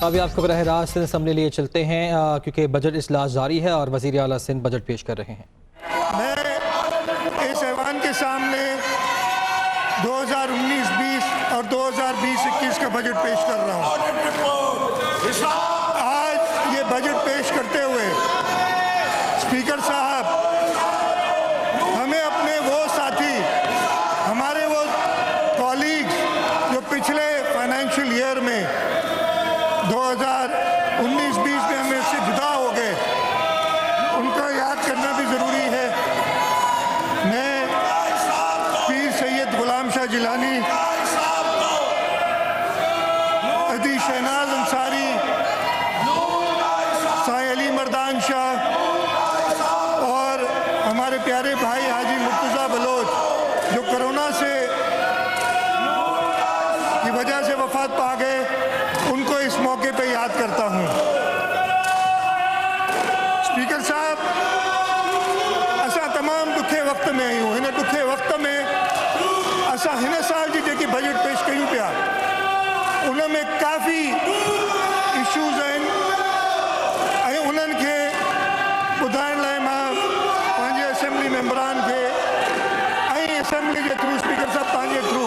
अभी आपको बरह रास्त असम्बली लिए चलते हैं क्योंकि बजट इजलास जारी है और वज़ीर आला सिंध बजट पेश कर रहे हैं। मैं इस ऐवान के सामने 2019-20 और 2020-21 का बजट पेश कर रहा हूँ। आज ये बजट पेश करते हुए स्पीकर साहब हमें अपने वो साथी, हमारे वो कॉलीग्स जो पिछले फाइनेंशियल ईयर में 2019-20 में हमें से जुदा हो गए, उनका याद करना भी ज़रूरी है। मैं पीर सैयद गुलाम शाह जिलानी, अदी शहनाज अंसारी, साई अली मर्दान शाह और हमारे प्यारे भाई हाजी मुर्तज़ा बलोच जो कोरोना से की वजह से वफात पा गए, उनको इस मौके पे याद करता हूँ। स्पीकर साहब, असां तमाम ॾुखे वक्त में आहियूं। हिन ॾुखे वक्त में असां हिन साल जी जेकी बजट पेश कयूं पिया, उन में काफ़ी इशूज़ आहिनि ऐं उन्हनि खे ॿुधाइण लाइ मां पंहिंजे असेंबली मेंबरान खे ऐं असेंबली जे थ्रू, स्पीकर साहब तव्हांजे थ्रू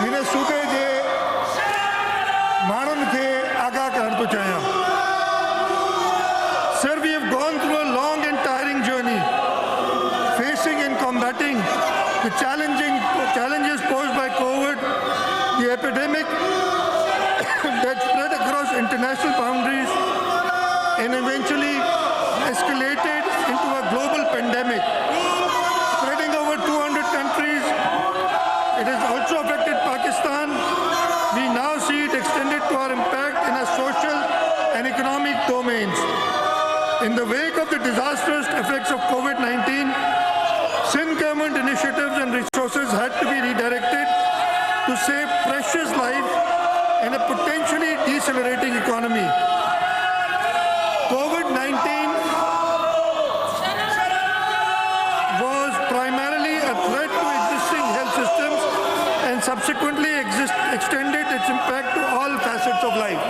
हिन सूबे जे माण्हुनि खे आगाह करण थो चाहियां। Sir, we have gone through a long and tiring journey, facing and combating the challenges posed by COVID, the epidemic that spread across international boundaries and eventually escalated into a global pandemic, spreading over 200 countries. It has also affected Pakistan. We now see it extended to our impact in our social and economic domains. In the wake of the disastrous effects of COVID-19, Sindh government initiatives and resources had to be redirected to save precious lives in a potentially decelerating economy. COVID-19 was primarily a threat to existing health systems and subsequently extended its impact to all facets of life.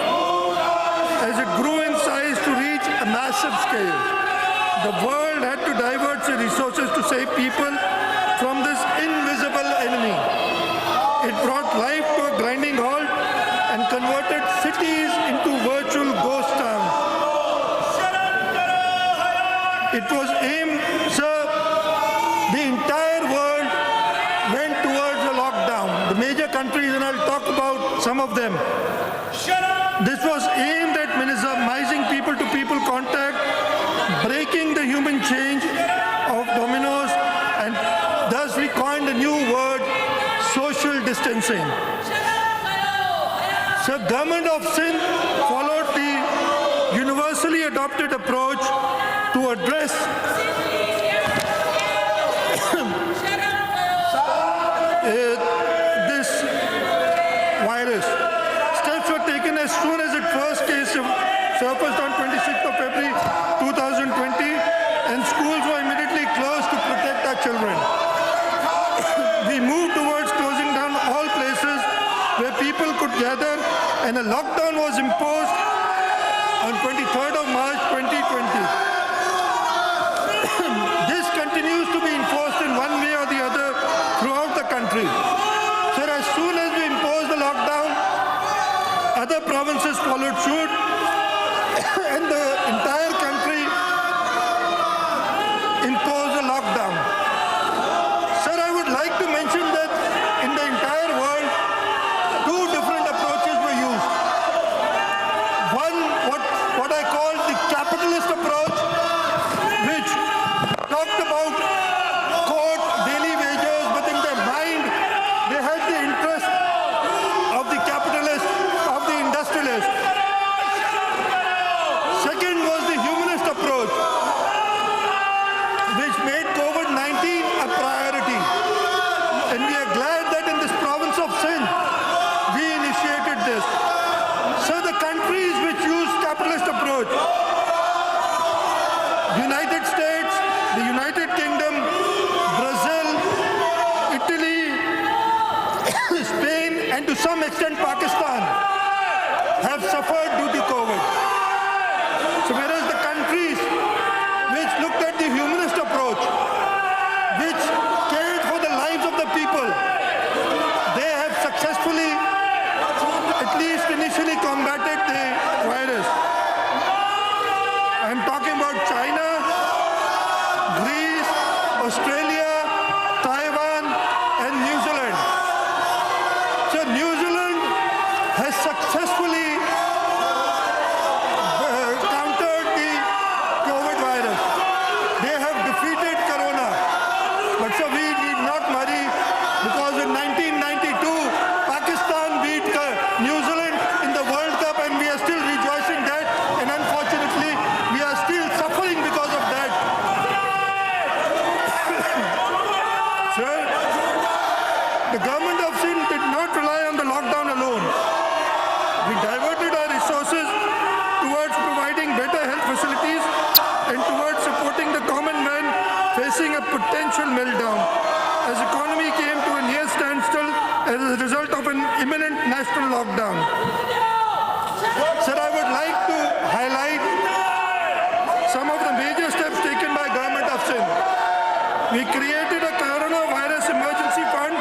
As it grew in size to reach a massive scale, the world had to divert its resources to save people from this invisible enemy. It brought life to a grinding halt and converted cities into virtual ghost towns. It was aimed, sir, the entire world went towards a lockdown. The major countries, and I'll talk about some of them. This was aimed at minimizing people-to-people contact, breaking the human chain of dominoes, and thus we coined a new word, social distancing. So government of Sindh followed the universally adopted approach to address this virus. Steps were taken as soon as its first case surfaced on 26th of February 2020, and schools were immediately closed to protect our children. We moved towards closing down all places where people could gather, and a lockdown was imposed on 23rd of March 2020. This continues to be enforced in one way or the other throughout the country. So as soon as we imposed the lockdown, other provinces followed suit, and the entire country imposed a lockdown. Sir, I would like to mention that in the entire world, two different approaches were used. One, what I call the capitalist approach, which talked about quote daily wages, but in their mind they had the interest of the capitalist, of the industrialist. Second was the humanist approach, which made COVID-19 a priority. And we are glad that in this province of Sindh, we initiated this. So the countries which use capitalist approach, United States, the United Kingdom, Brazil, Italy, Spain, and to some extent Pakistan, have suffered due to an imminent national lockdown. Sir, I would like to highlight some of the major steps taken by Government of Sindh. We created a coronavirus emergency fund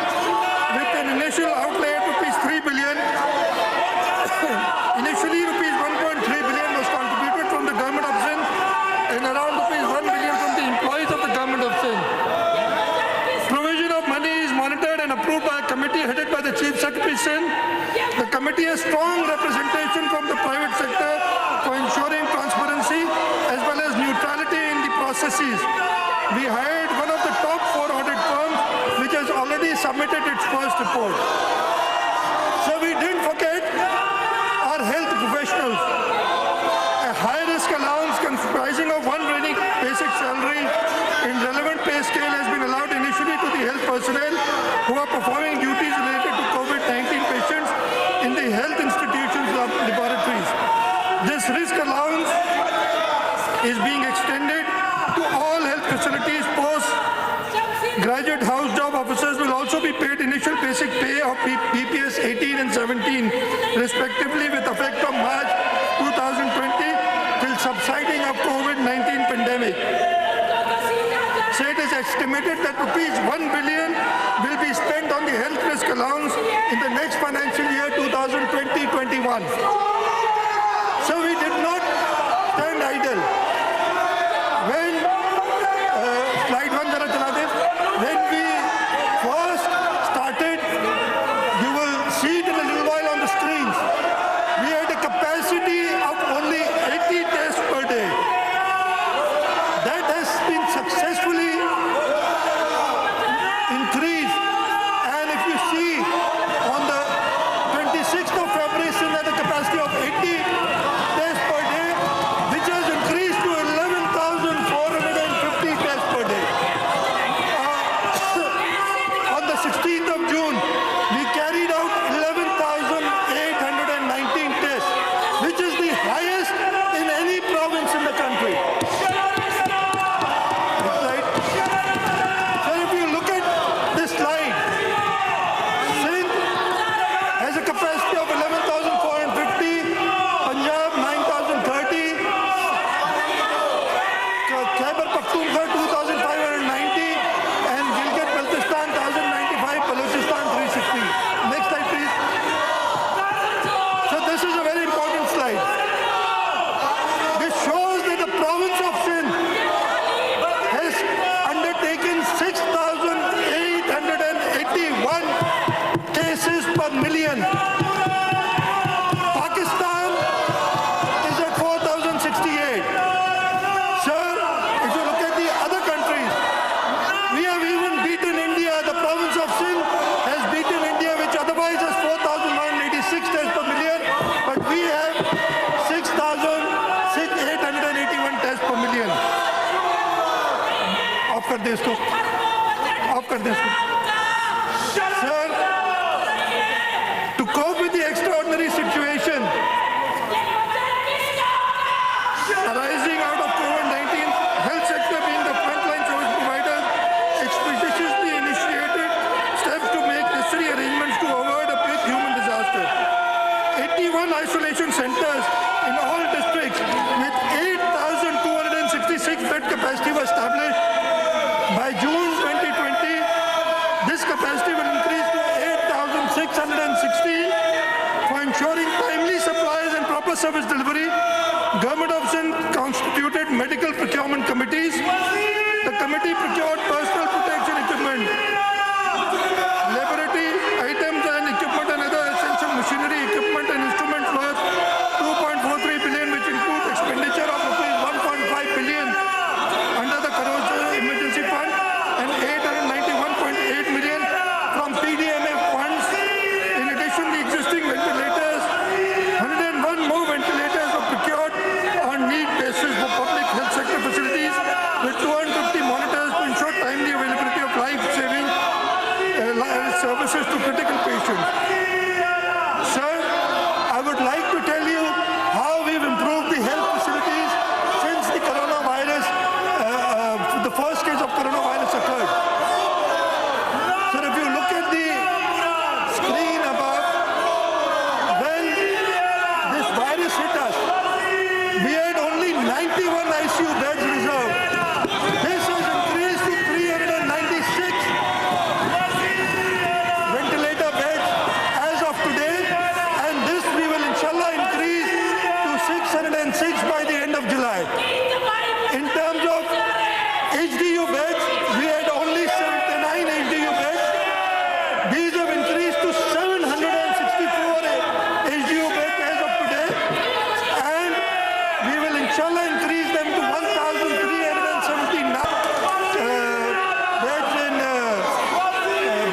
with an initial outlay of rupees 3 billion. Initially, rupees 1.3 billion was contributed from the Government of Sindh and around rupees 1 billion from the employees of the Government of Sindh. Provision of money is monitored and approved by a committee headed by the Chief Secretary Sindh. The committee has strong representation from the private sector for ensuring transparency as well as neutrality in the processes. We hired one of the top 4 audit firms which has already submitted its first report. So we didn't forget our health professionals. A high-risk allowance comprising of one reigning basic salary in relevant pay scale has been allowed initially to the health personnel who are performing duties related to COVID-19 patients in the health institutions of laboratories. This risk allowance is being extended to all health facilities. Post-graduate house job officers will also be paid initial basic pay of BPS 18 and 17 respectively with effect from March 2020 till subsiding of COVID-19 pandemic. So it is estimated that rupees 1 billion will be spent on the health risk allowance in the next financial year 2020-21. So we did not stand idle. When when we first started, you will see it in a little while on the screens. We had a capacity of only 80 tests per day. That has been successfully increased. And if you see on the 26th of February, still at a capacity of 80 tests per day, which has increased to 11,450 tests per day. On the 16th of June, we carried out 11,819 tests, which is the highest in any province in the country. Next slide. So if you look at this slide, Sindh has a capacity of 11,450, Punjab 9,030, Khyber Pakhtunkhwa 2,590, and Gilgit-Baltistan 1,095, Balochistan 360. Next slide, please. So this is a very important slide. This shows that the province of Sindh has undertaken 6,881 cases per million. Pakistan is at 4,068. Sir, if you look at the other countries, we have even beaten India. The province of Sindh has beaten India, which otherwise has 4,186 tests per million, but we have 6,881 tests per million. Off कर दे इसको. Off कर दे इसको. Sir, to cope with the extraordinary situation arising out of COVID-19, health sector being the frontline service provider, expeditiously initiated steps to make necessary arrangements to avoid a big human disaster. 81 isolation centers in all districts with 8,266 bed capacity was established. By June 2020, this capacity will increase to 8,660 for ensuring timely supplies and proper service delivery. Government of Sindh constituted medical procurement committees. The committee procured personal protection equipment, laboratory items and equipment and other essential machinery, equipment and instruments worth 2.43 billion, which include expenditure of rupees 1.5 billion under the Corona Emergency Fund and 891.8 million from PDMF funds. In addition, the existing ventilators, 101 more ventilators were procured on need basis for public health sector facilities with 206 by the end of July. In terms of HDU beds, we had only 79 HDU beds. These have increased to 764 HDU beds as of today, and we will inshallah increase them to 1,379 beds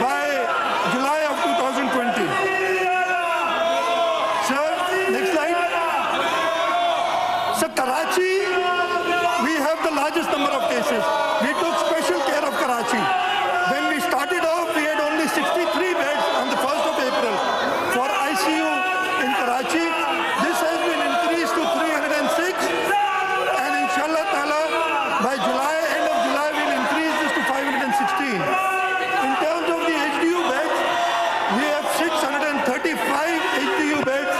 by July of 2020. Sir, next slide. Sir, Karachi, we have the largest number of cases. We took special care of Karachi. When we started off, we had only 63 beds on the 1st of April for ICU in Karachi. This has been increased to 306, and inshallah ta'ala, by July, end of July, we'll increase this to 516. In terms of the HDU beds, we have 635 HDU beds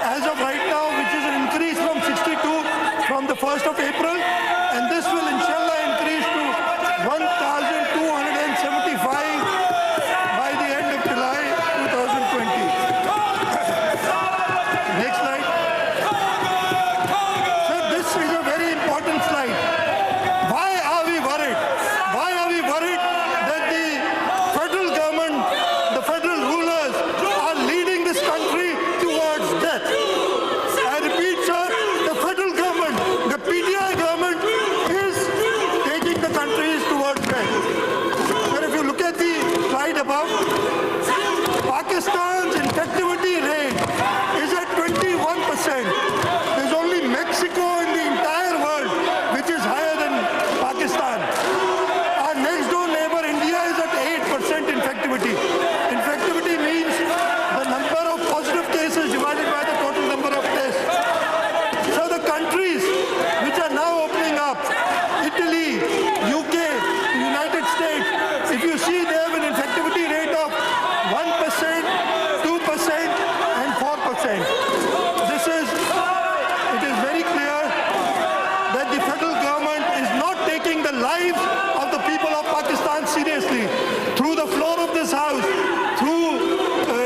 as of right now, which is an increase from 62 from the 1st of April, and this will inshallah increase to 1,275 by the end of July 2020. Next slide. So this is a very important slide. Why are we worried? Why are we worried that the federal government, the federal rulers are leading this country towards death? I repeat, sir, the federal government, the PTI government is taking the countries towards death. But if you look at the slide above, Pakistan's infectivity rate is at 21%. There's only Mexico in the entire world which is higher than Pakistan. Our next door neighbor India is at 8% infectivity. Infectivity means the number of positive cases divided by the total number of tests. So the countries which are now opening up, Italy, UK, United States, if you see they have an infectivity rate of 1%, 2% and 4%. It is very clear that the federal government is not taking the lives of the people of Pakistan seriously. Through the floor of this house, through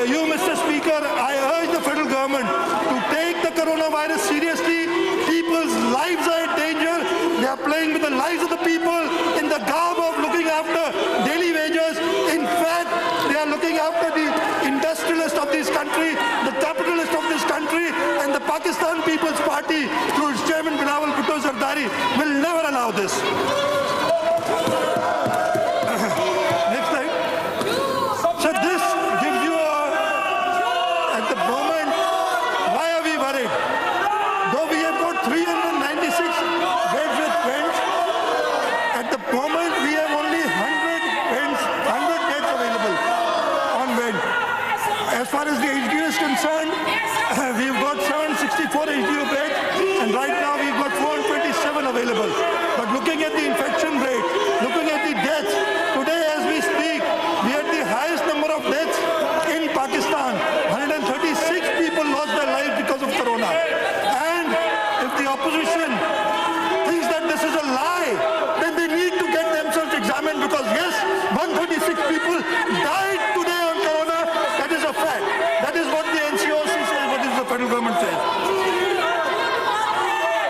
you, Mr. Speaker, I urge the federal government to take the coronavirus seriously. People's lives are in danger. They are playing with the lives of the people in the garb of looking after daily wages. In fact, they are looking after the industrialist of this country, the capitalist of this country, and the Pakistan People's Party, through its chairman Bilawal Bhutto Zardari, will never allow this. Next slide. So this gives you at the moment, why are we worried? Though we have got 396 beds with vents, at the moment we have only 100 beds available on vent. As far as the HDU is concerned, we've got 764 HDU beds, and right now we've got 427 available. But looking at the infection rate, looking at the deaths, today as we speak, we had the highest number of deaths in Pakistan. 136 people lost their lives because of corona. And if the opposition thinks that this is a lie, then they need to get themselves examined, because yes, 136 people died today on corona. That is a fact. That is what the NCOC says, what is the federal government says.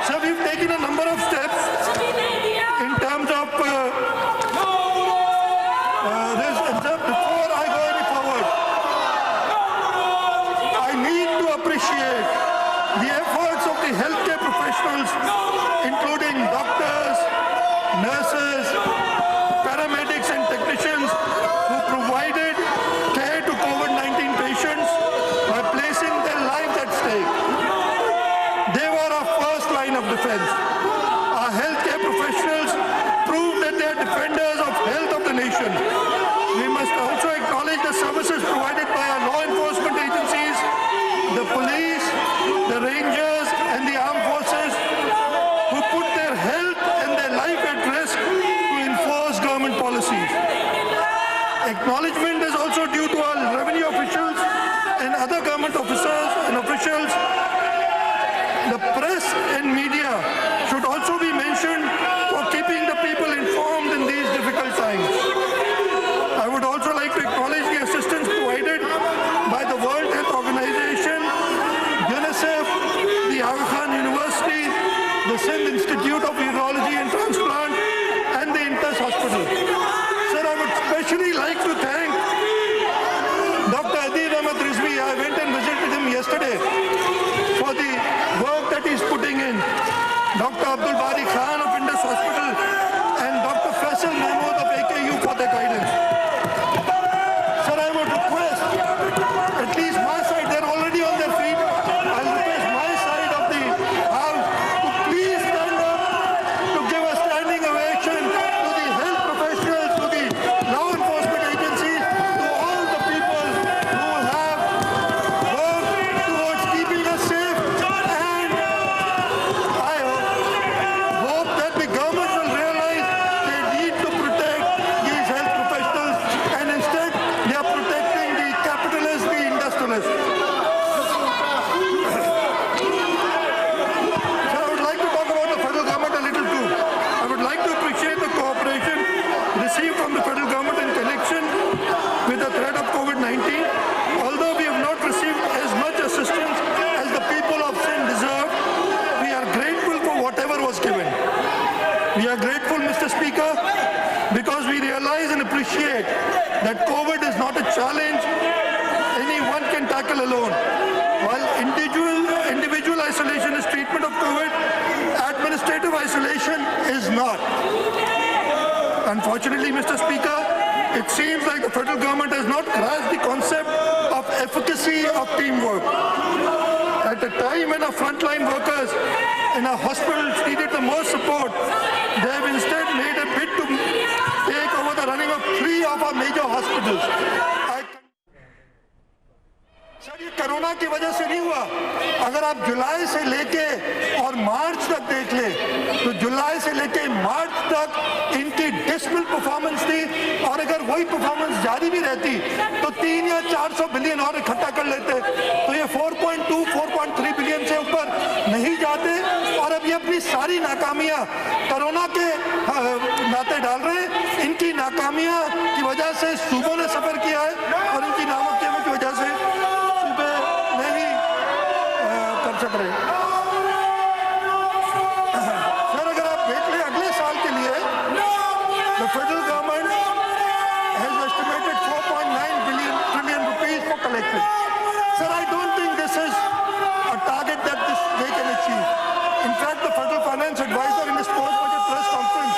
So we've taken a number of steps in terms of this. And sir, before I go any forward, I need to appreciate the efforts of the healthcare professionals, including doctors, nurses, paramedics and technicians who provided care to COVID-19 patients by placing their lives at stake. They were our first line of defense. Our healthcare professionals proved that they are defenders of health of the nation. We must also acknowledge the services provided by our law enforcement agencies, the police, the rangers and the armed forces, who put their health and their life at risk to enforce government policies. Acknowledgement is also due to our revenue officials and other government officers and officials. The press and media should also be mentioned for keeping the people informed in these difficult times. I would also like to acknowledge the assistance provided by the World Health Organization, UNICEF, the Aga Khan Ansari Khan of Indus Hospital and Dr. Faisal Mahmood of AKU for their guidance. Sir, I would request at least my side, they're already on their feet. I'll request my side of the house to please stand up to give a standing ovation to the health professionals, to the law enforcement agencies, to all the people who have worked towards keeping us safe. And I hope that the government will realize they need to protect these health professionals, and instead they are protecting the capitalists, the industrialists. Sir, I would like to talk about the federal government a little too. I would like to appreciate the cooperation received from the federal government in connection with the threat of COVID-19. Although we have not received as much assistance as the people of Sindh deserve, we are grateful for whatever was given. We are grateful, Mr. Speaker, because we realize and appreciate that COVID is not a challenge anyone can tackle alone. While individual isolation is treatment of COVID, administrative isolation is not. Unfortunately, Mr. Speaker, it seems like the federal government has not grasped the concept of efficacy of teamwork. At a time when our frontline workers in our hospitals needed the most support, they have instead made a bid to take over the running of 3 of our major hospitals. Sir, ये corona की वजह से नहीं हुआ। अगर आप जुलाई से लेके और मार्च तक देख ले, तो जुलाई से लेके मार्च तक इनकी डिसमिल परफॉर्मेंस थी, और अगर वही परफॉर्मेंस जारी भी रहती तो 3 या 400 बिलियन और इकट्ठा कर लेते, तो ये 4.2, 4.3 बिलियन से ऊपर नहीं जाते। और अब ये अपनी सारी नाकामियां कोरोना के नाते डाल रहे हैं। इनकी नाकामियां की वजह से सूबों ने सफर किया है, और इनकी नाकामियों की वजह से सक रहे। सर, अगर आप देख लें अगले साल के लिए, the federal government has estimated 4.9 trillion rupees for collection. Sir, I don't think this is a target that they can achieve. In fact, the federal finance advisor in his post-budget press conference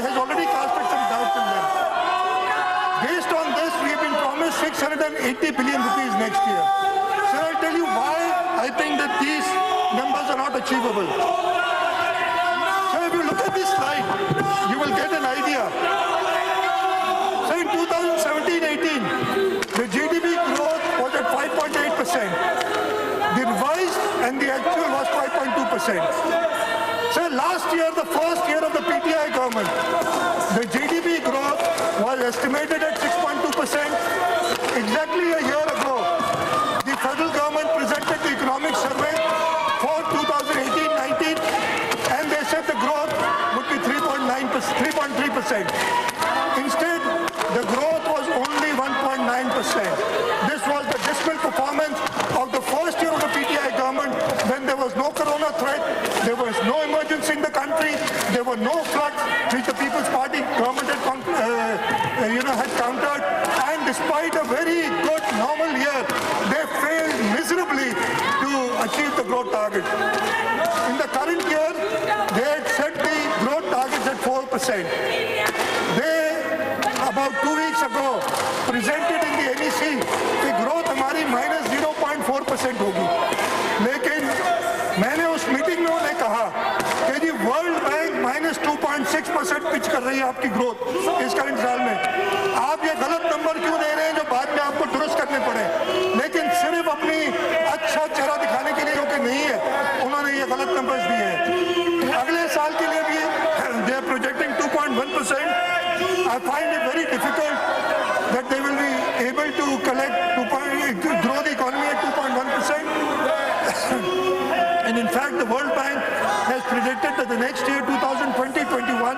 has already casted some doubts in them. Based on this, we have been promised 680 billion rupees next year. Sir, I'll tell you why I think that these numbers are not achievable. So if you look at this slide, you will get an idea. So in 2017-18, the GDP growth was at 5.8%. The revised and the actual was 5.2%. So last year, the first year of the PTI government, the GDP growth was estimated at 6.2%. Exactly a year ago, the federal government presented the economic survey for 2018-19, and they said the growth would be 3.3%. Instead, the growth was only 1.9%. This was the dismal performance of the first year of the PTI government, when there was no corona threat, there was no emergency in the country, there were no floods which the People's Party government had countered, and despite a very good normal year, they failed miserably to achieve the growth target. In the current year, they had set the growth targets at 4%. They, about 2 weeks ago, presented in the NEC कि growth हमारी -0.4% होगी। लेकिन मैंने उस meeting में उन्हें कहा कि जी वर्ल्ड बैंक -2.6% पिच कर रही है आपकी ग्रोथ इस करंट साल में। आप ये गलत नंबर क्यों दे रहे हैं जो बाद में आपको दुरुस्त करने पड़े? लेकिन सिर्फ अपनी अच्छा चेहरा दिखाने के लिए, क्योंकि नहीं है, उन्होंने ये गलत नंबर्स दिए हैं। अगले साल के लिए भी they are projecting 2.1%. I find it very difficult that they will be able to grow the economy at 2.1%. And in fact, the World Bank has predicted that the next year, 2020-21,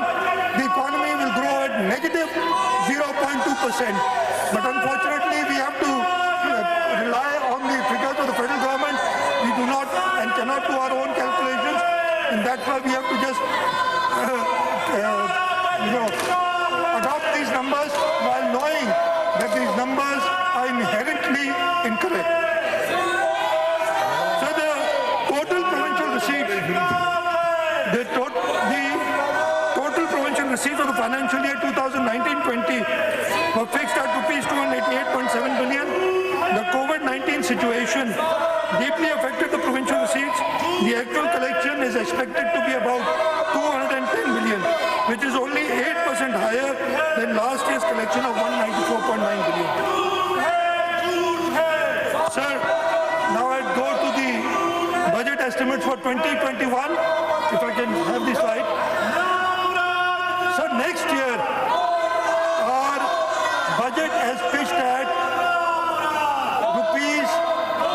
the economy will grow at negative 0.2%. But unfortunately, we have to rely on the figures of the federal government. We do not and cannot do our own calculations, and that's why we have to just adopt these numbers while knowing that these numbers are inherently incorrect. So the total provincial receipts, the total receipts of the financial year 2019-20 were fixed at rupees 288.7 billion. The COVID-19 situation deeply affected the provincial receipts. The actual collection is expected to be about 210 billion, which is only 8% higher than last year's collection of 194.9 billion. Sir, now I go to the budget estimates for 2021. If I can have the slide. Sir, next year, our budget has pitched at rupees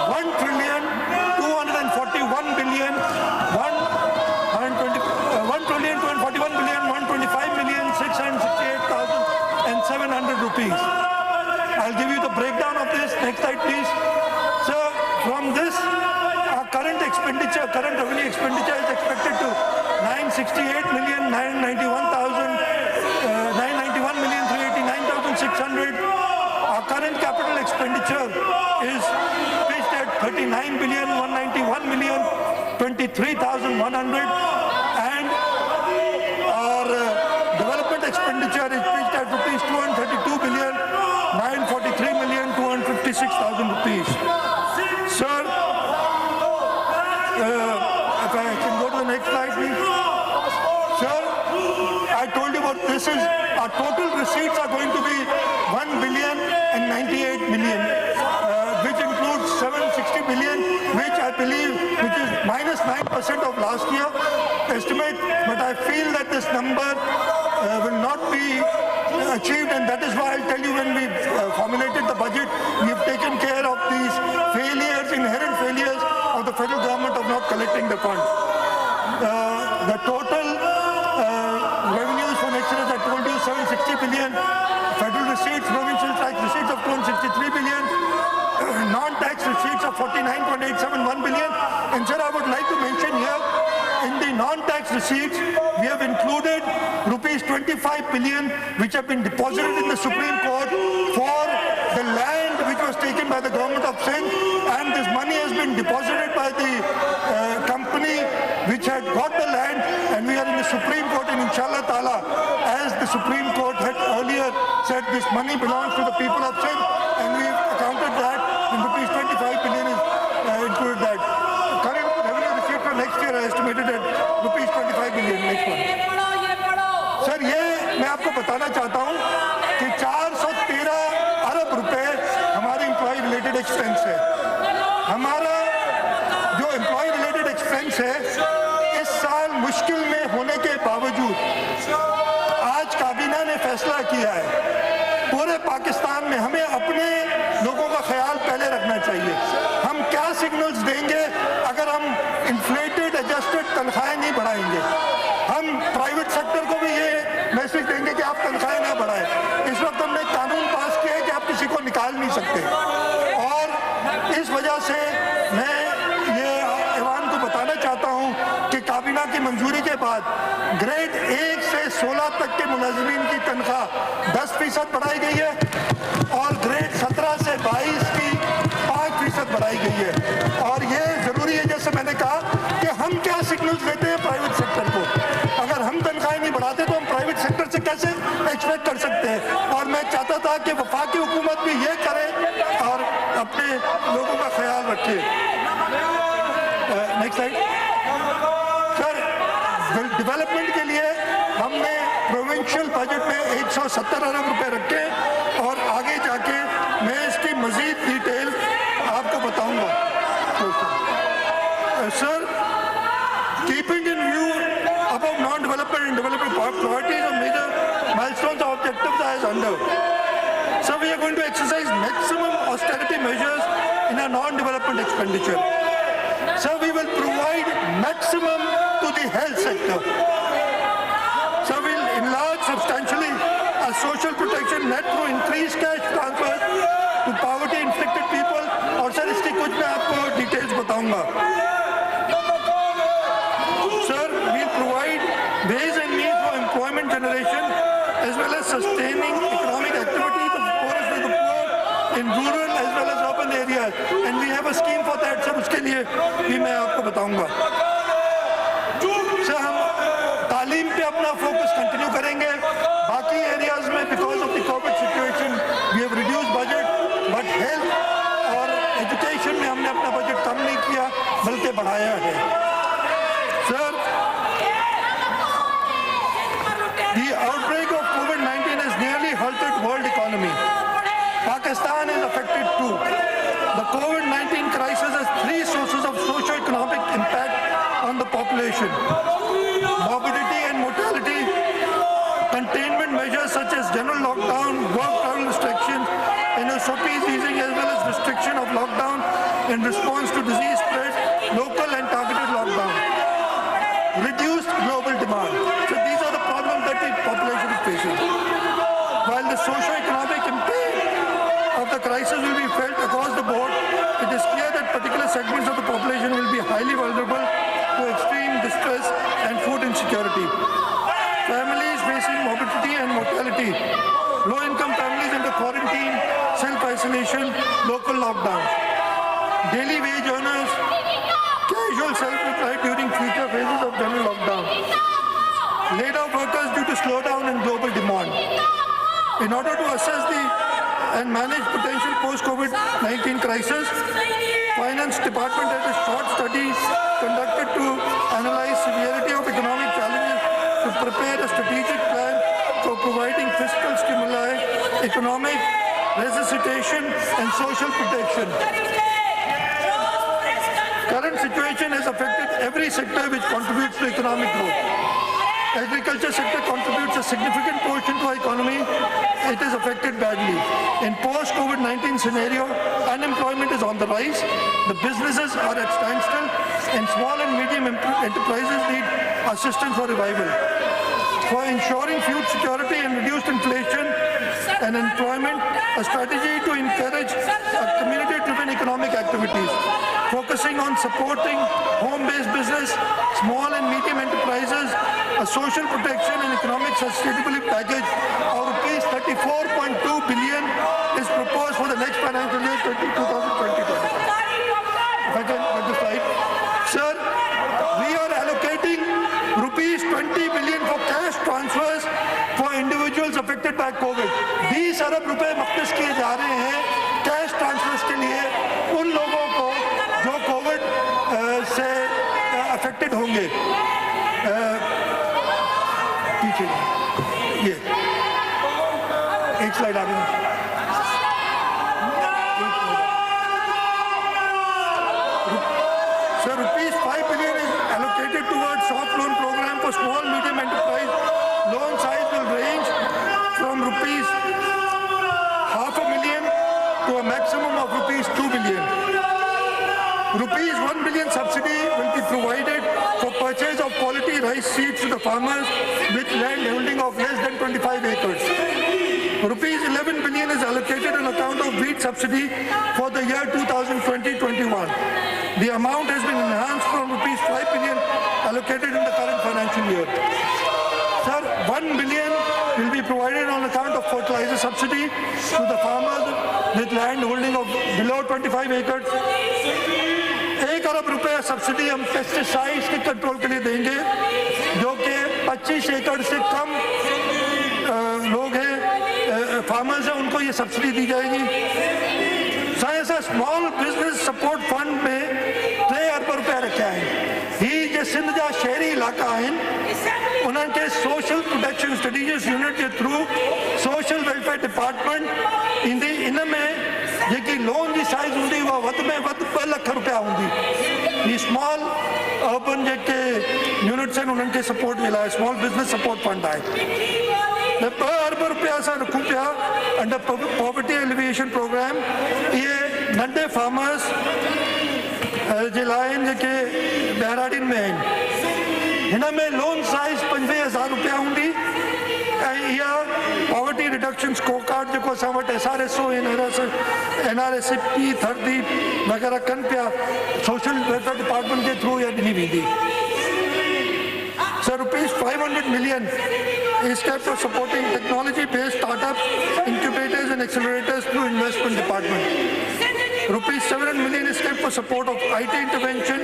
1,241 billion, 1,241,125,668,700 rupees. I'll give you the breakdown of this. Next slide, please. Sir, from this, our current revenue expenditure is expected to 991,389,600. Our current capital expenditure is pitched at 39,191,023,100, and our development expenditure is pitched at rupees 232,943,256,000 rupees. Sir, if I can go to the next slide, please. Sir, I told you what this is. Our total receipts are going to be 1,098 billion, which includes 760 billion, which I believe, which is minus 9% of last year estimate. But I feel that this number will not be achieved, and that is why I'll tell you, when we formulated the budget, we've taken care of these failures, inherent failures of the federal government of not collecting the funds. The total revenues for next year, as I told you, 760 billion. Federal receipts, provincial tax receipts of 263 billion. Non-tax receipts of 49.871 billion. And sir, I would like to mention here, in the non-tax receipts, we have included rupees 25 billion, which have been deposited in the Supreme Court for the land which was taken by the government of Sindh, and this money has been deposited by the company which had got the land, and we are in the Supreme Court, and inshallah ta'ala, as the Supreme Court had earlier said, this money belongs to the people of Sindh, and we've accounted that, and rupees 25 billion is included that. Current revenue receipt for next year are estimated at rupees 25 billion. Next one. Sir, ये मैं आपको बताना चाहता हूँ कि 413 अरब रुपए हमारे employ related expense है. हमारा जो एम्प्लॉय रिलेटेड एक्सपेंस है, इस साल मुश्किल में होने के बावजूद आज काबीना ने फैसला किया है, पूरे पाकिस्तान में हमें अपने लोगों का ख्याल पहले रखना चाहिए. हम क्या सिग्नल्स देंगे अगर हम इन्फ्लेटेड एडजस्टेड तनख्वाहें नहीं बढ़ाएंगे? हम प्राइवेट सेक्टर को भी ये मैसेज देंगे कि आप तनख्वाहें ना बढ़ाएं. इस वक्त हमने कानून पास किया है कि आप किसी को निकाल नहीं सकते, और इस वजह से मैं ये ऐवान को बताना चाहता हूँ कि काबीना की मंजूरी के बाद ग्रेड 1 से 16 तक के मुलाजिमीन की तनख्वाह 10% बढ़ाई गई है, और ग्रेड 17 से 22 की 5% बढ़ाई गई है. और ये जरूरी है, जैसे मैंने कहा, कि हम क्या सिग्नल्स देते हैं प्राइवेट सेक्टर को. अगर हम तनख्वाहें नहीं बढ़ाते तो हम प्राइवेट सेक्टर से कैसे एक्सपेक्ट कर सकते हैं? और मैं चाहता था कि वफाकी हुकूमत भी ये करे और अपने लोगों का ख्याल रखे. Next slide. सर, डेवलपमेंट के लिए हमने प्रोविंशियल बजट में 170 अरब रुपए रखे, और आगे जाके मैं इसकी मजीद डिटेल आपको बताऊंगा. Sir, keeping in view above non-development and development priorities and major milestones or objectives as under. So we are going to exercise maximum austerity measures in our non-development expenditure. So we will provide maximum to the health sector. So we'll enlarge substantially our social protection net through increased cash transfers to poverty-inflicted people. और sir, इसकी कुछ मैं आपको details बताऊंगा. Ways and means for employment generation, as well as sustaining economic activity of the poorest of the poor in rural as well as urban areas, and we have a scheme for that. Sir, उसके लिए भी मैं आपको बताऊंगा. Sir, हम तालीम पे अपना फोकस कंटिन्यू करेंगे। बाकी एरियाज में because of the covid situation we have reduce budget, but health और एजुकेशन में हमने अपना बजट कम नहीं किया बल्कि बढ़ाया है। Sir, the outbreak of COVID-19 has nearly halted world economy. Pakistan is affected too. The COVID-19 crisis has three sources of socio-economic impact on the population: morbidity and mortality, containment measures such as general lockdown, work travel restrictions, and SOPs easing, as well as restriction of lockdown in response to disease spread, local and targeted lockdown, reduced global demand. So these are the problems that the population is facing. While the socio-economic impact of the crisis will be felt across the board, it is clear that particular segments of the population will be highly vulnerable to extreme distress and food insecurity. Families facing morbidity and mortality, low-income families under quarantine, self-isolation, local lockdown, daily wage earners, casual self-employed during future phases of general lockdown, laid-off workers due to slowdown in global demand. In order to assess and manage potential post-COVID-19 crisis, Finance Department had a short study conducted to analyze severity of economic challenges to prepare a strategic plan for providing fiscal stimuli, economic resuscitation, and social protection. Current situation has affected every sector which contributes to economic growth. Agriculture sector contributes a significant portion to our economy. It is affected badly. In post-COVID-19 scenario, unemployment is on the rise, the businesses are at standstill, and small and medium enterprises need assistance for revival. For ensuring food security and reduced inflation and employment, a strategy to encourage community-driven economic activities, focusing on supporting home-based business, small and medium enterprises, a social protection and economic sustainability package of rupees 34.2 billion is proposed for the next financial year 2020-2021. If I can get the slide. Sir, we are allocating rupees 20 billion for cash transfers for individuals affected by COVID. 20 अरब रुपए मख्तस किए जा रहे हैं cash transverse के लिए उन लोगों को जो कोविड से अफेक्टेड होंगे। पीछे ये एक स्लाइड आगे। Sir, rupees 5 billion is allocated towards soft loan program for small medium enterprise. Loan size will range from rupees 500,000 to a maximum of rupees 2 billion. Rupees 1 billion subsidy will be provided for purchase of quality rice seeds to the farmers with land holding of less than 25 acres. Rupees 11 billion is allocated on account of wheat subsidy for the year 2020-21. The amount has been enhanced from rupees 5 billion allocated in the current financial year. Sir, 1 billion will be provided on account of fertilizer subsidy to the farmers with land holding of below 25 acres. 1 अरब रुपए subsidy हम pesticides के control के लिए देंगे जो कि 25 एकड़ से कम लोग हैं फार्मर्स हैं उनको ये सब्सिडी दी जाएगी। Science small business support fund में 3 अरब रुपए रखे हैं। ही जो सिंध जा शहरी इलाका आहिनि उन्हनि खे सोशल प्रोटेक्शन स्ट्रेटेजिस यूनिट जे थ्रू सोशल वेलफेयर डिपार्टमेंट ईंदी। इन में जेकी लोन जी साइज़ हूंदी उहा वधि में वधि 2 लख रुपया हूंदी। ही स्मॉल अर्बन जेके यूनिट्स आहिनि उन्हनि खे सपोर्ट जे लाइ स्मॉल बिजनेस सपोर्ट फंड आहे। 2 अरब रुपया असां रखूं पिया अंडर पॉवर्टी एलिविएशन प्रोग्राम। इहे नंढे फार्मर्स जे लाइ जेके बहिराड़ियुनि में आहिनि हिन में लोन साइज़ 50,000 रुपया हूंदी ऐं इहा पॉवर्टी रिडक्शन स्कोर कार्ड जेको असां वटि SRSO NRSP थरदीप वग़ैरह कनि पिया सोशल वेलफेयर डिपार्टमेंट जे थ्रू इहा ॾिनी वेंदी। Sir, rupees 500 million is kept for supporting technology-based startups, incubators and accelerators through investment department. Rupees 700 million is kept for support of IT intervention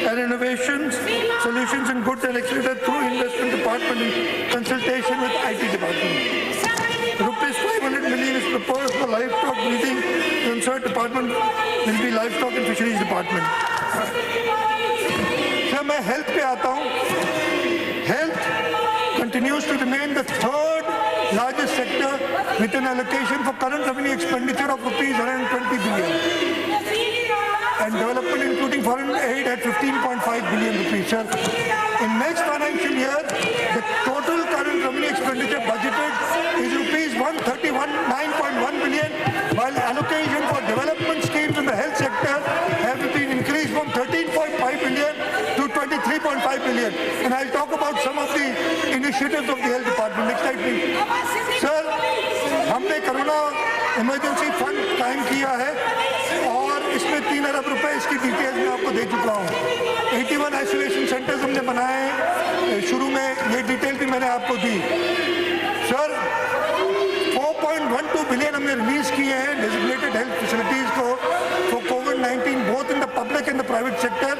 and innovations, solutions in goods and accelerated through investment department in consultation with IT department. Rupees 500 million is proposed for livestock breeding. The concerned department will be livestock and fisheries department. Sir, मैं health पे आता हूँ. Health continues to remain the third largest sector with an allocation for current revenue expenditure of rupees 120 billion and development including foreign aid at 15.5 billion rupees. Sir, in next financial year, the total current revenue expenditure budgeted is rupees 139.1 billion, while allocation for development schemes in the health sector have been increased from 13.5 billion to 23.5 billion. And I'll talk about some of the initiatives of the health department. Next slide, please. Sir, हमने corona emergency fund कायम किया है और इसमें 3 अरब रुपए इसकी details मैं आपको दे चुका हूँ. 81 आइसोलेशन सेंटर्स हमने बनाए हैं. शुरू में ये डिटेल भी मैंने आपको दी. सर, 4.12 बिलियन हमने रिलीज किए हैं डेजिग्नेटेड हेल्थ फैसिलिटीज को फॉर कोविड-19 both in the public and the private sector,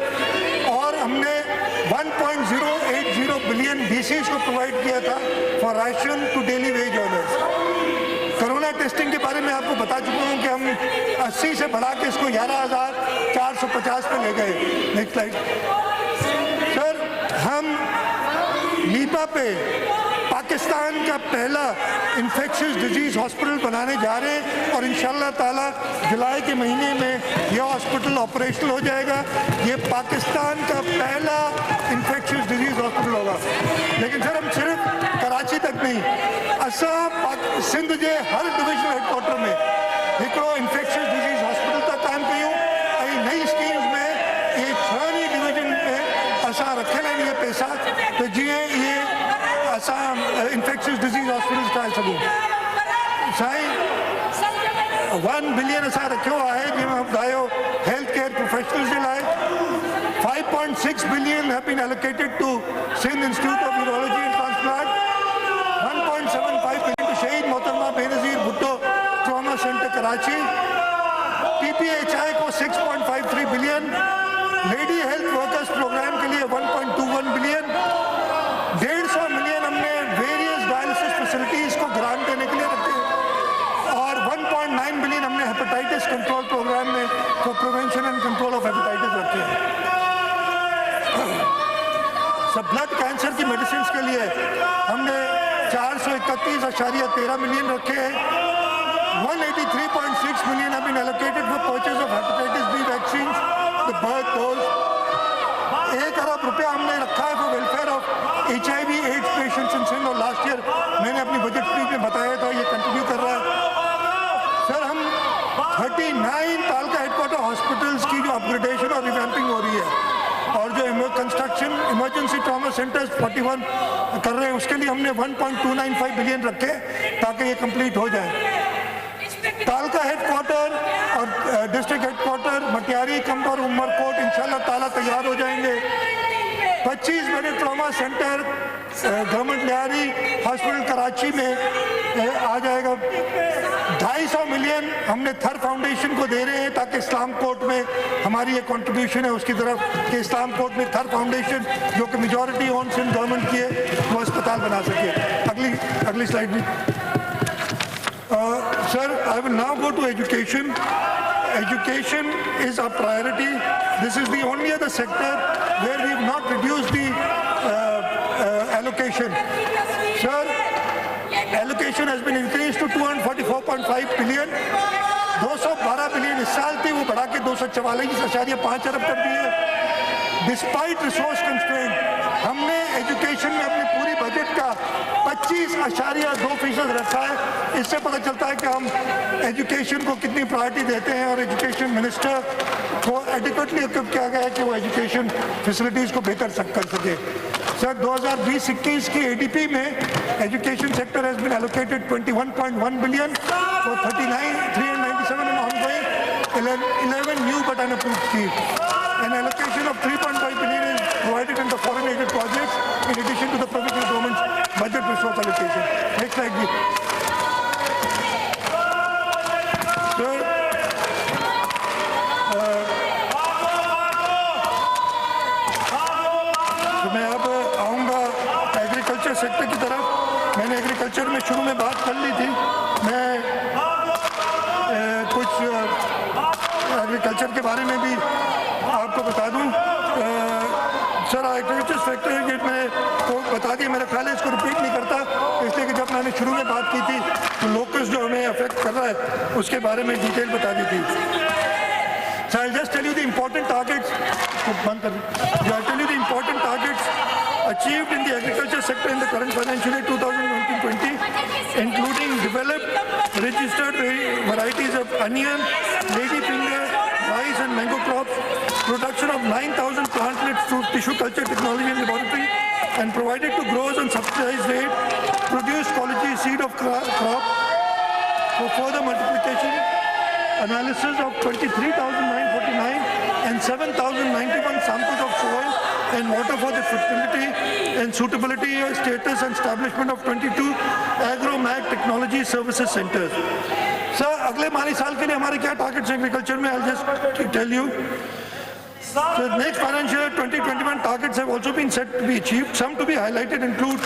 और हमने 1.080 बिलियन डीसीज को प्रोवाइड किया था for ration to daily wage earners. Corona testing के बारे में आपको बता चुका हूं कि हम 80 से बढ़ा के इसको 11,450 पे ले गए. Next slide. सर, हम नीपा पे पाकिस्तान का पहला इन्फेक्शियस डिजीज हॉस्पिटल बनाने जा रहे हैं और इंशाल्लाह ताला जुलाई के महीने में यह हॉस्पिटल ऑपरेशनल हो जाएगा. ये पाकिस्तान का पहला इन्फेक्शियस डिजीज हॉस्पिटल होगा. लेकिन सर, हम सिर्फ कराची तक नहीं, असां सिंध जे हर डिविजनल हेडक्वार्टर में हिकिड़ो इन्फेक्शियस डिजीज हॉस्पिटल था क़ाइमु कयूं. ऐं नई स्कीम्स में ये 6 डिवीजन में असां रखियल आहिनि इहे पैसा त जीअं इहे असां इन्फेक्शियस डिजीज हॉस्पिटल ठाहे सघूं. साईं, 1 बिलियन असां रखियो आहे जीअं मां ॿुधायो हेल्थ केयर प्रोफेशनल्स जे लाइ. 5.6 billion have been allocated to Sindh Institute of Urology and Transplant. 1.75 billion to Shahid Mohtarma Benazir Bhutto Trauma Center Karachi. PPHI को 6.53 बिलियन. लेडी हेल्थ वर्कर्स प्रोग्राम के लिए 1.21 बिलियन. 150 मिलियन हमने वेरियस डायलिसिस फैसिलिटीज को grant देने के लिए रखे और 1.9 बिलियन हमने हेपेटाइटिस कंट्रोल प्रोग्राम में for prevention and control of hepatitis रखे हैं. सब ब्लड कैंसर की मेडिसिन के लिए हमने 431.13 मिलियन रखे हैं. 183.6 million have been allocated for purchase of hepatitis B vaccines, the birth dose. 1 अरब रुपया हमने रखा है for welfare of HIV AIDS patients in Sindh. और लास्ट ईयर मैंने अपनी बजट स्पीच में बताया था, ये कंटिन्यू कर रहा है. सर, हम 39 तालका हेडक्वार्टर हॉस्पिटल्स की जो अपग्रेडेशन और रिवैम्पिंग हो रही है और जो कंस्ट्रक्शन इमरजेंसी ट्रॉमा सेंटर्स 41 कर रहे हैं, उसके लिए हमने 1.295 बिलियन रखे ताकि ये कंप्लीट हो जाए. तालका हेडक्वार्टर और डिस्ट्रिक्ट हेडक्वार्टर मटियारी, कंबर, उमरकोट इंशाल्लाह ताला तैयार हो जाएंगे. 25 bed trauma centre government Lyari hospital Karachi में आ जाएगा. 250 मिलियन हमने थर फाउंडेशन को दे रहे हैं ताकि इस्लाम कोर्ट में हमारी ये कंट्रीब्यूशन है उसकी तरफ कि इस्लाम कोर्ट में थर फाउंडेशन जो कि मेजॉरिटी ओन सिंध गवर्नमेंट की है वो अस्पताल बना सके. अगली स्लाइड में. Sir, I will now go to education. Education is our priority. This is the only other sector where we have not reduced the allocation. Sir, allocation has been increased to 244.5 billion. 212 billion इस साल थी, वो बढ़ा के 244.5 अरब कर दी है. Despite resource constraint हमने education में अपनी पूरी बजट का 25.2% रखा है. इससे पता चलता है कि हम एजुकेशन को कितनी प्रायोरिटी देते हैं और एजुकेशन मिनिस्टर को एडिक्वेटली इक्विप किया गया है कि वो एजुकेशन फैसिलिटीज़ को बेहतर कर सके. सर, 2020-21 की ADP में education sector has been allocated 21.1 billion for 397 and ongoing, 11 new but unapproved schemes. An allocation of 3.5 billion is provided in the foreign aided projects in addition to the provincial government's budget resource allocation. Next slide, please. Sir, तो मैं अब आऊँगा agriculture sector की तरफ। मैंने agriculture में शुरू में बात कर ली थी। मैं कुछ एग्रीकल्चर के बारे में भी आपको बता दूं। सर एग्रीकल्चर सेक्टर में मैं तो बता दिया, मेरा ख्याल है इसको रिपीट नहीं करता, इसलिए कि जब मैंने शुरू में बात की थी तो लोकस जो हमें अफेक्ट कर रहा है उसके बारे में डिटेल बता दी थी। So I'll just tell you the important targets. I'll tell you the important targets achieved in the agriculture sector in the current financial year 2019-20, including developed registered varieties of onion, ladyfinger, rice and mango crops, production of 9,000 plantlets through tissue culture technology and laboratory, and provided to growers on subsidized rate, produced quality seed of crop for further multiplication, analysis of 23,949 and 7,091 samples of soil and water for the fertility and suitability status and establishment of 22 agro-mag technology services centers. Sir, अगले माली साल के लिए हमारे क्या targets हैं agriculture में? I'll just tell you. The next financial year 2021 targets have also been set to be achieved. Some to be highlighted include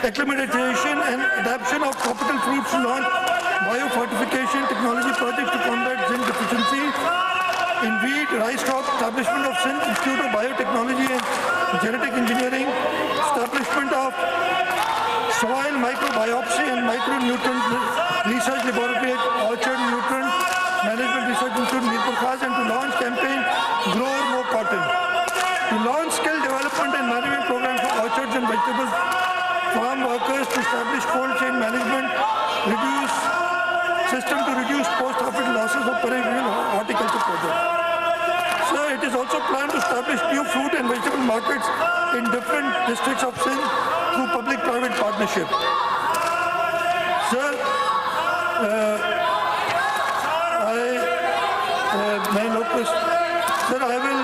acclimatization and adaptation of tropical fruits to launch biofortification technology projects to combat zinc deficiency. In wheat, rice crop, establishment of Sindh Institute of Biotechnology and Genetic Engineering, establishment of soil microbiopsy and micronutrient research laboratory at Orchard Nutrient Management Research Institute, Mirpur Khas, and to launch campaign Grow More Cotton. To launch skill development and management programs for orchards and vegetables farm workers, to establish cold chain management, reduce system to reduce post-harvest losses of perennial horticulture projects. So it is also planned to establish new fruit and vegetable markets in different districts of Sindh through public-private partnership. Sir, I will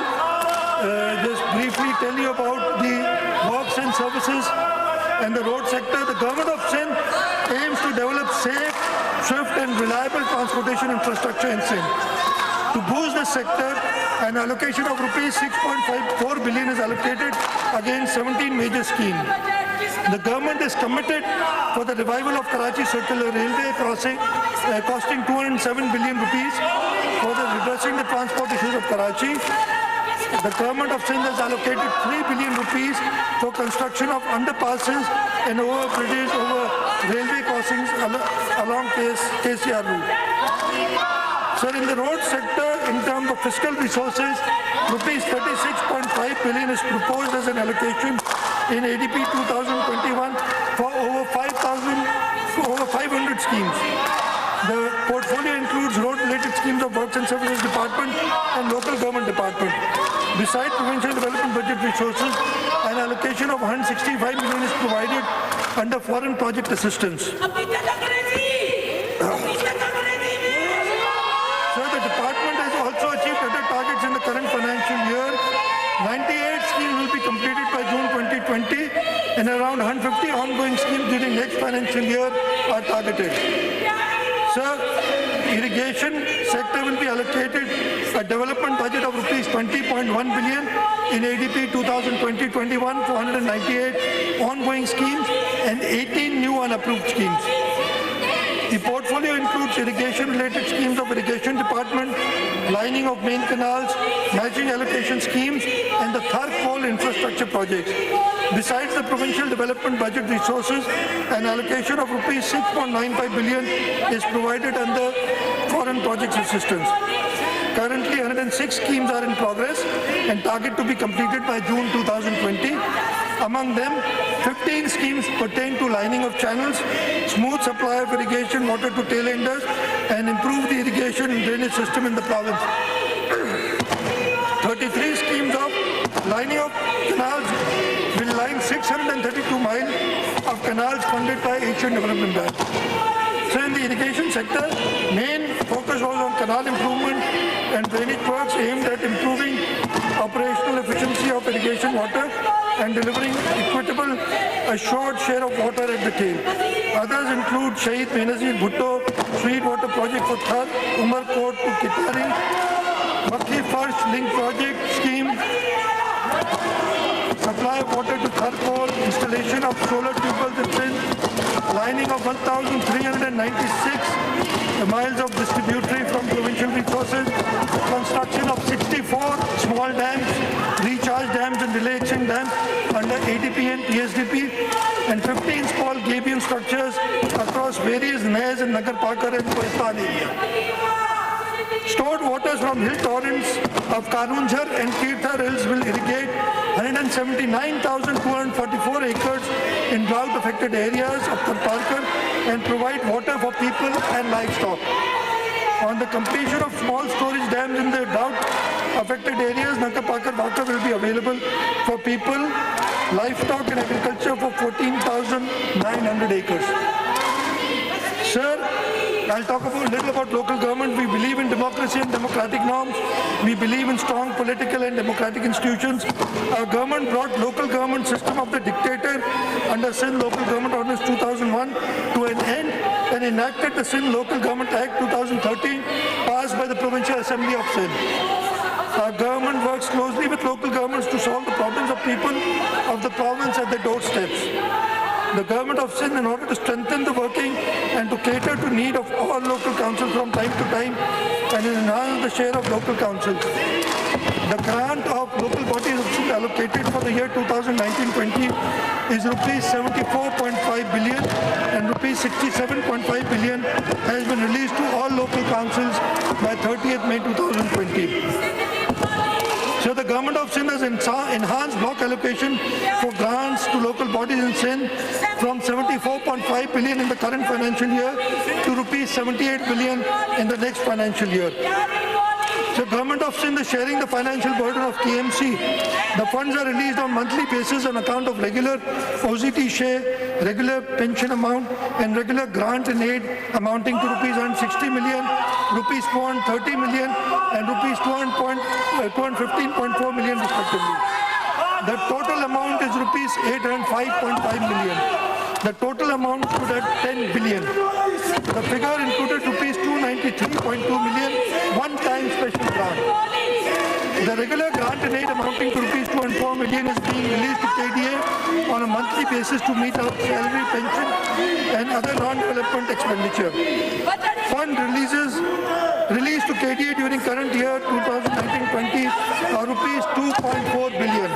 just briefly tell you about the works and services and the road sector. The government of Sindh aims to develop safe, swift and reliable transportation infrastructure in Sindh. To boost this sector, an allocation of rupees 6.54 billion is allocated against 17 major schemes. The government is committed for the revival of Karachi Circular Railway crossing costing 207 billion rupees for redressing the transport issues of Karachi. The government of Sindh has allocated 3 billion rupees for construction of underpasses and overbridges over railway crossings along KCR route. Sir, in the road sector, in terms of fiscal resources, rupees 36.5 billion is proposed as an allocation in ADP 2021 for over 500 schemes. The portfolio includes road-related schemes of Works and Services Department and Local Government Department. Besides provincial development budget resources, an allocation of 165 million is provided under foreign project assistance. So the department has also achieved better targets in the current financial year. 98 schemes will be completed by June 2020 and around 150 ongoing schemes during next financial year are targeted. Sir, irrigation sector will be allocated a development budget of rupees 20.1 billion in ADP 2020-21 for 198 ongoing schemes and 18 new unapproved schemes. The portfolio includes irrigation-related schemes of irrigation department, lining of main canals, matching allocation schemes, and the Thar coal infrastructure projects. Besides the provincial development budget resources, an allocation of rupees 6.95 billion is provided under foreign projects assistance. Currently, 106 schemes are in progress and target to be completed by June 2020. Among them, 15 schemes pertain to lining of channels, smooth supply of irrigation water to tailenders, and improve the irrigation and drainage system in the province. 33 schemes of lining of canals will line 632 miles of canals funded by Asian Development Bank. So in the irrigation sector, main focus was on canal improvement and drainage works aimed at improving operational efficiency of irrigation water and delivering equitable, assured share of water at the tail. Others include Shahid Benazir Bhutto Sweet Water Project for Thar, Umarkot to Kitari, Makhi First Link Project Scheme, supply of water to Kharkol, installation of solar tubes in Sindh, lining of 1,396 miles of distributary from provincial resources, construction of 64 small dams, recharge dams and relay action dams under ADP and PSDP, and 15 small gabion structures across various Nahers and Nagar Pakar and Kohistan area. Stored waters from hill torrents of Kanunjhar and Kirthar hills will irrigate 179,244 acres in drought-affected areas of Karparkar and provide water for people and livestock. On the completion of small storage dams in the drought-affected areas, Nagarpakar water will be available for people, livestock and agriculture for 14,900 acres. Sir, I'll talk a little about local government. We believe in democracy and democratic norms. We believe in strong political and democratic institutions. Our government brought local government system of the dictator under Sindh Local Government Ordinance 2001 to an end and enacted the Sindh Local Government Act 2013 passed by the Provincial Assembly of Sindh. Our government works closely with local governments to solve the problems of people of the province at their doorsteps. The government of Sindh, in order to strengthen the working and to cater to need of all local councils from time to time and enhance the share of local councils. The grant of local bodies allocated for the year 2019-20 is rupees 74.5 billion and rupees 67.5 billion has been released to all local councils by 30th May 2020. So the government of Sindh has enhanced block allocation for grants to local bodies in Sindh from 74.5 billion in the current financial year to rupees 78 billion in the next financial year. So government of Sindh is sharing the financial burden of KMC. The funds are released on monthly basis on account of regular OZT share, regular pension amount and regular grant and aid amounting to rupees 160 million, rupees 430 million and rupees 215.4 million respectively. The total amount is rupees 805.5 million. The total amount stood at 10 billion. The figure included rupees 293.2 million one-time special grant. The regular grant and aid amounting to rupees 204 million is being released to KDA on a monthly basis to meet our salary, pension and other non-development expenditure. Fund released to KDA during current year 2019-20 are rupees 2.4 billion.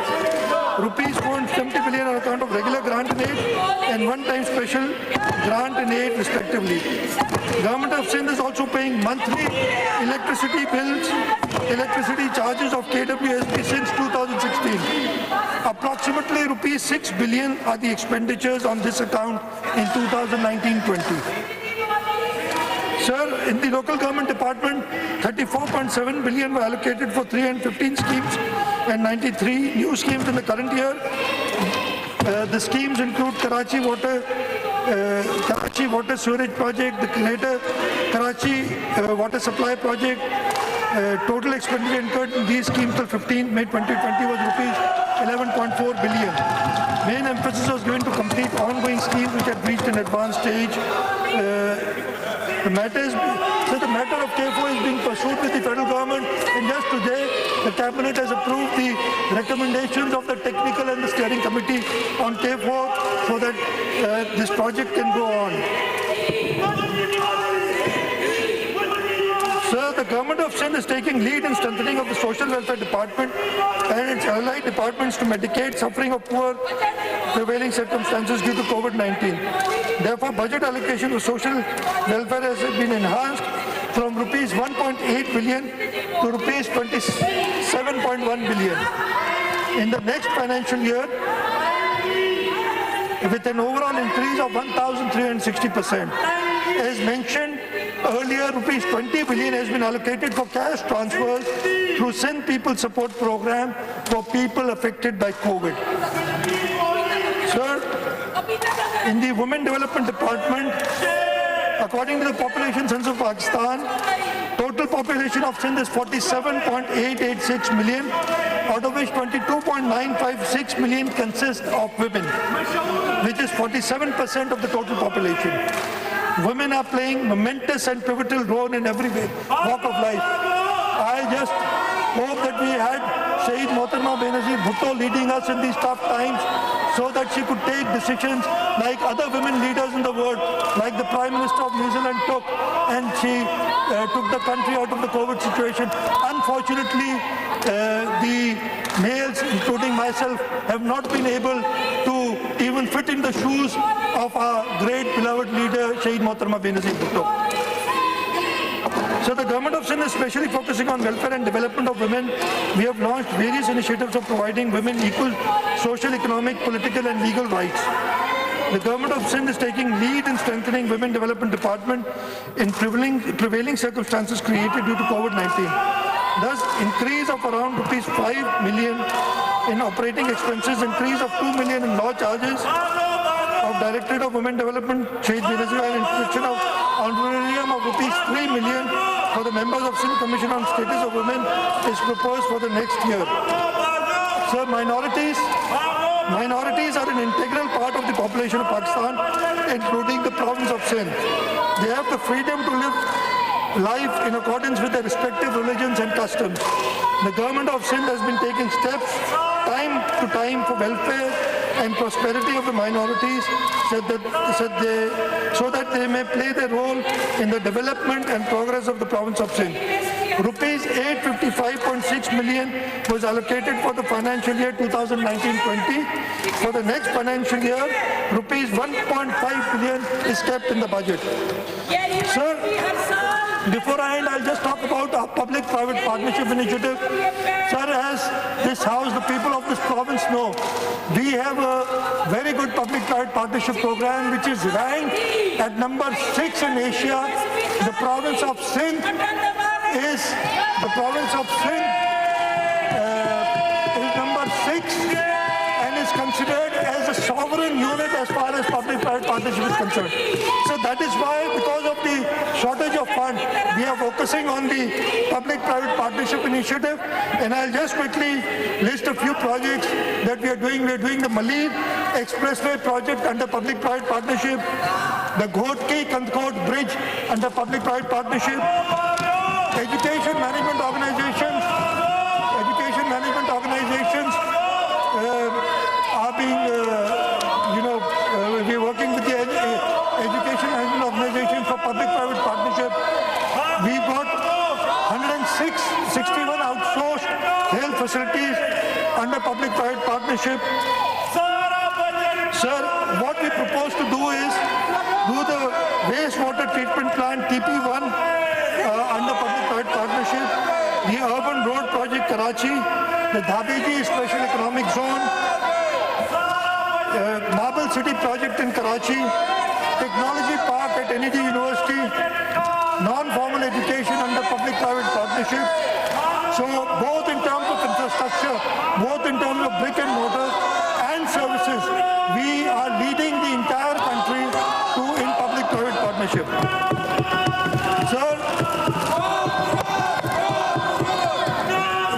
Rupees 470 billion on account of regular grant and aid and one-time special grant and aid respectively. Government of Sindh is also paying monthly electricity bills, electricity charges of KWSB since 2016. Approximately rupees 6 billion are the expenditures on this account in 2019-20. Sir, in the local government department, 34.7 billion were allocated for 315 schemes and 93 new schemes in the current year. The schemes include Karachi Water Sewerage Project, the Greater Karachi Water Supply Project. Total expenditure incurred in these schemes till 15 May 2020 was rupees 11.4 billion. Main emphasis was given to complete ongoing schemes which had reached an advanced stage. The matter of K4 is being pursued with the federal government, and just today the cabinet has approved the recommendations of the technical and the steering committee on K4 so that this project can go on. Sir, the government of Sindh is taking lead in strengthening of the social welfare department and its allied departments to medicate suffering of poor prevailing circumstances due to COVID-19. Therefore, budget allocation to social welfare has been enhanced from rupees 1.8 billion to rupees 27.1 billion. In the next financial year, with an overall increase of 1,360%. As mentioned earlier, rupees 20 billion has been allocated for cash transfers through Sindh People Support Program for people affected by COVID. Sir, in the Women Development Department, according to the population census of Pakistan, total population of Sindh is 47.886 million, out of which 22.956 million consist of women, which is 47% of the total population. Women are playing momentous and pivotal role in every walk of life. I just hope that we had Sayyid Mohtarma Benazir Bhutto leading us in these tough times so that she could take decisions like other women leaders in the world, like the Prime Minister of New Zealand took, and she took the country out of the COVID situation. Unfortunately, the males, including myself, have not been able to even fit in the shoes of our great beloved leader, Sayyid Mohtarma Benazir Bhutto. So the government of Sindh is especially focusing on welfare and development of women. We have launched various initiatives of providing women equal social, economic, political and legal rights. The government of Sindh is taking lead in strengthening Women Development Department in prevailing circumstances created due to COVID-19. Thus, increase of around rupees 5 million in operating expenses, increase of 2 million in law charges of Directorate of Women Development, Shaheed Benazir, and introduction of honorarium of rupees 3 million for the members of Sindh Commission on Status of Women is proposed for the next year. Sir, minorities are an integral part of the population of Pakistan, including the province of Sindh. They have the freedom to live life in accordance with their respective religions and customs. The government of Sindh has been taking steps time to time for welfare and prosperity of the minorities so that they may play their role in the development and progress of the province of Sindh. Rupees 855.6 million was allocated for the financial year 2019-20. For the next financial year, rupees 1.5 billion is kept in the budget. Sir, before I end, I'll just talk about our public-private partnership initiative. Sir, as this House, the people of this province know, we have a very good public-private partnership program which is ranked at number 6 in Asia. The province of Sindh is number 6 and is considered as a sovereign unit as far as public-private partnership is concerned. So that is why, because of the shortage of funds, we are focusing on the public-private partnership initiative. And I'll just quickly list a few projects that we are doing. We are doing the Malir Expressway project under public-private partnership, the Ghodki-Kandkot Bridge under public-private partnership, education management organizations are being, we're working with the education management organization for public-private partnership. We've got 61 outsourced health facilities under public-private partnership. Sir, what we propose to do is do the wastewater treatment plant TP1 under public-private partnership, the urban road project Karachi, the Dhabeji Special Economic Zone, Marble City project in Karachi, Technology Park at NED University, non-formal education under public-private partnership. So both in terms of infrastructure, both in terms of brick and mortar and services, we are leading the entire country in public-private partnership. Sir,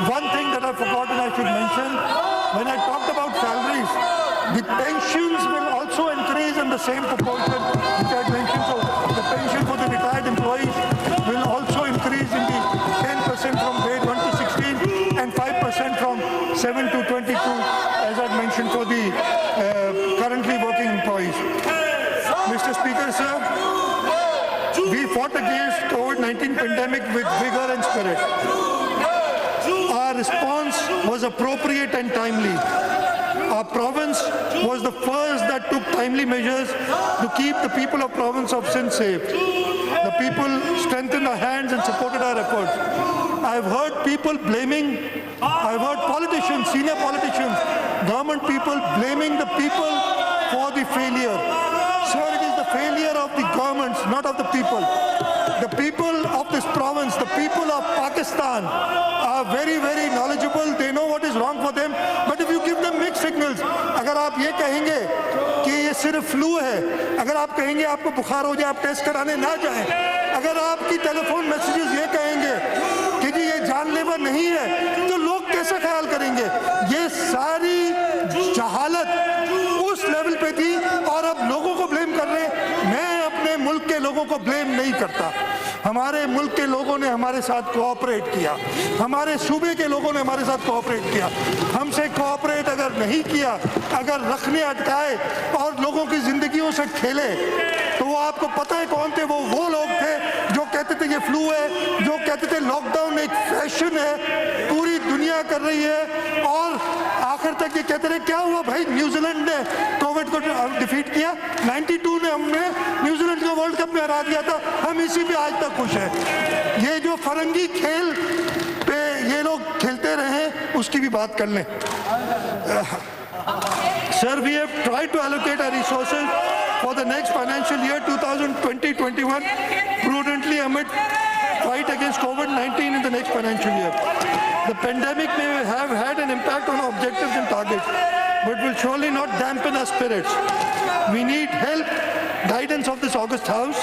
one thing that I forgot I should mention, when I talked about salaries, the pensions will also increase in the same proportion which I mentioned. So the pension for the retired employees will also increase in the 10% from grade 1 to 16 and 5% from 7 to 22, as I mentioned, for the currently working employees. Mr. Speaker, sir, we fought against COVID-19 pandemic with vigor and spirit. Our response was appropriate and timely. Our province was the first that took timely measures to keep the people of province of Sindh safe. The people strengthened our hands and supported our efforts. I've heard politicians, senior politicians, government people blaming the people for the failure. Sir, it is the failure of the governments, not of the people. The people of this province, the people of Pakistan are very, very knowledgeable. They know what is wrong for them. But if you give them mixed signals, अगर आप ये कहेंगे कि ये सिर्फ flu है, अगर आप कहेंगे आपको बुखार हो जाए, आप टेस्ट कराने ना जाएं, अगर आपकी टेलीफोन मैसेजेस ये कहेंगे कि जी ये जानलेवा नहीं है, तो लोग कैसे ख्याल करेंगे? ये सारी जहालत उस लेवल पे थी और अब लोगों को ब्लेम कर रहे हैं। मैं अपने मुल्क के लोगों को ब्लेम नहीं करता। हमारे मुल्क के लोगों ने हमारे साथ कोऑपरेट किया, हमारे सूबे के लोगों ने हमारे साथ कोऑपरेट किया। हमसे कोऑपरेट अगर नहीं किया, अगर रखने अटकाए और लोगों की जिंदगियों से खेले, तो वो आपको पता है कौन थे? वो लोग थे जो कहते थे ये फ्लू है, जो कहते थे लॉकडाउन एक फैशन है, पूरी दुनिया कर रही है, और आखिर तक ये कहते रहे क्या हुआ भाई, न्यूजीलैंड ने कोविड को डिफीट किया, 92 में हमने न्यूजीलैंड को वर्ल्ड कप में हरा दिया था, हम इसी पे आज तक खुश हैं। ये जो फरंगी खेल पे ये लोग खेलते रहे उसकी भी बात कर लें। Sir, we have tried to allocate our resources for the next financial year 2020-21 prudently amid fight against COVID-19 in the next financial year. The pandemic may have had an impact on our objectives and targets, but will surely not dampen our spirits. We need help, guidance of this august house,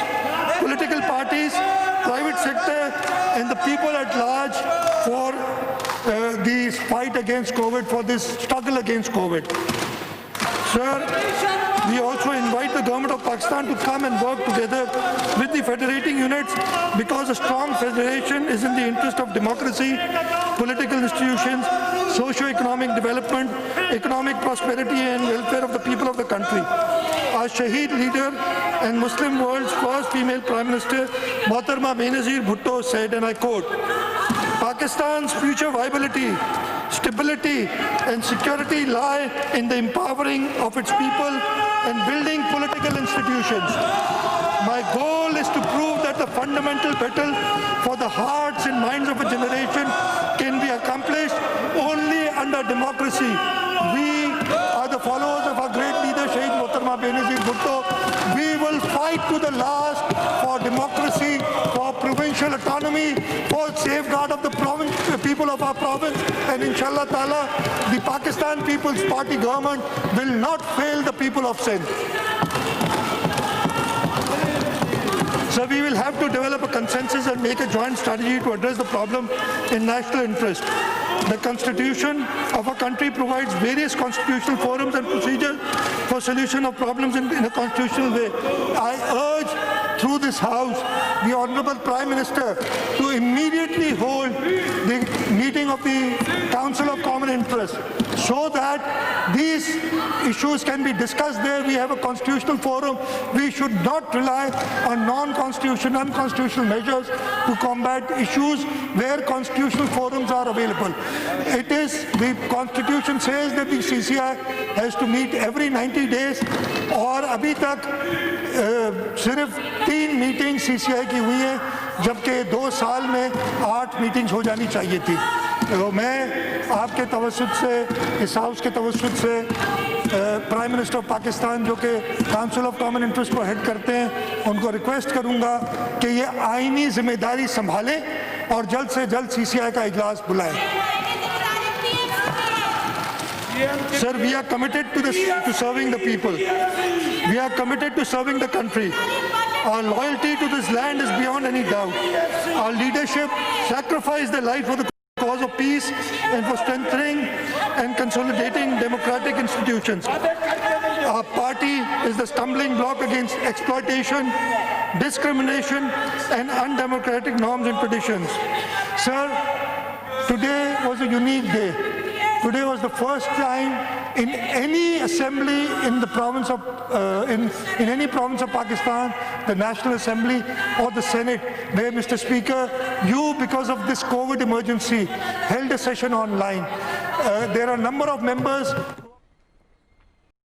political parties, private sector, and the people at large for this fight against COVID, for this struggle against COVID. Sir, we also invite the government of Pakistan to come and work together with the federating units, because a strong federation is in the interest of democracy, political institutions, socio-economic development, economic prosperity and welfare of the people of the country. Our Shaheed leader and Muslim world's first female Prime Minister, Mohtarma Benazir Bhutto, said, and I quote, Pakistan's future viability, stability and security lie in the empowering of its people and building political institutions. My goal is to prove that the fundamental battle for the hearts and minds of a generation can be accomplished only under democracy. We are the followers of our great leader, Shaheed Mohtarma Benazir Bhutto. We will fight to the last for democracy, for provincial autonomy, for safeguard of the people of our province, and inshallah ta'ala, the Pakistan People's Party government will not fail the people of Sindh. So we will have to develop a consensus and make a joint strategy to address the problem in national interest. The Constitution of our country provides various constitutional forums and procedures for solution of problems in a constitutional way. I urge through this House the Honourable Prime Minister to immediately hold the meeting of the Council of Common Interest so that these issues can be discussed there. We have a constitutional forum. We should not rely on non-constitutional, unconstitutional measures to combat issues where constitutional forums are available. It is, the Constitution says that the CCI has to meet every 90 days, और अभी तक सिर्फ 3 meeting CCI की हुई है, जबकि 2 साल में 8 मीटिंग्स हो जानी चाहिए थी। तो मैं आपके तवज्जुह से, इस हाउस के तवज्जुह से प्राइम मिनिस्टर ऑफ पाकिस्तान जो कि काउंसिल ऑफ कॉमन इंटरेस्ट को हेड करते हैं, उनको रिक्वेस्ट करूंगा कि ये आईनी जिम्मेदारी संभालें और जल्द से जल्द CCI का इजलास बुलाएं। Sir, we are committed to serving the people. We are committed to serving the country. Our loyalty to this land is beyond any doubt. Our leadership sacrificed their life for the cause of peace and for strengthening and consolidating democratic institutions. Our party is the stumbling block against exploitation, discrimination, and undemocratic norms and traditions. Sir, today was a unique day. Today was the first time in any assembly in the province of, in any province of Pakistan, the National Assembly or the Senate, where, Mr. Speaker, you, because of this COVID emergency, held a session online. There are a number of members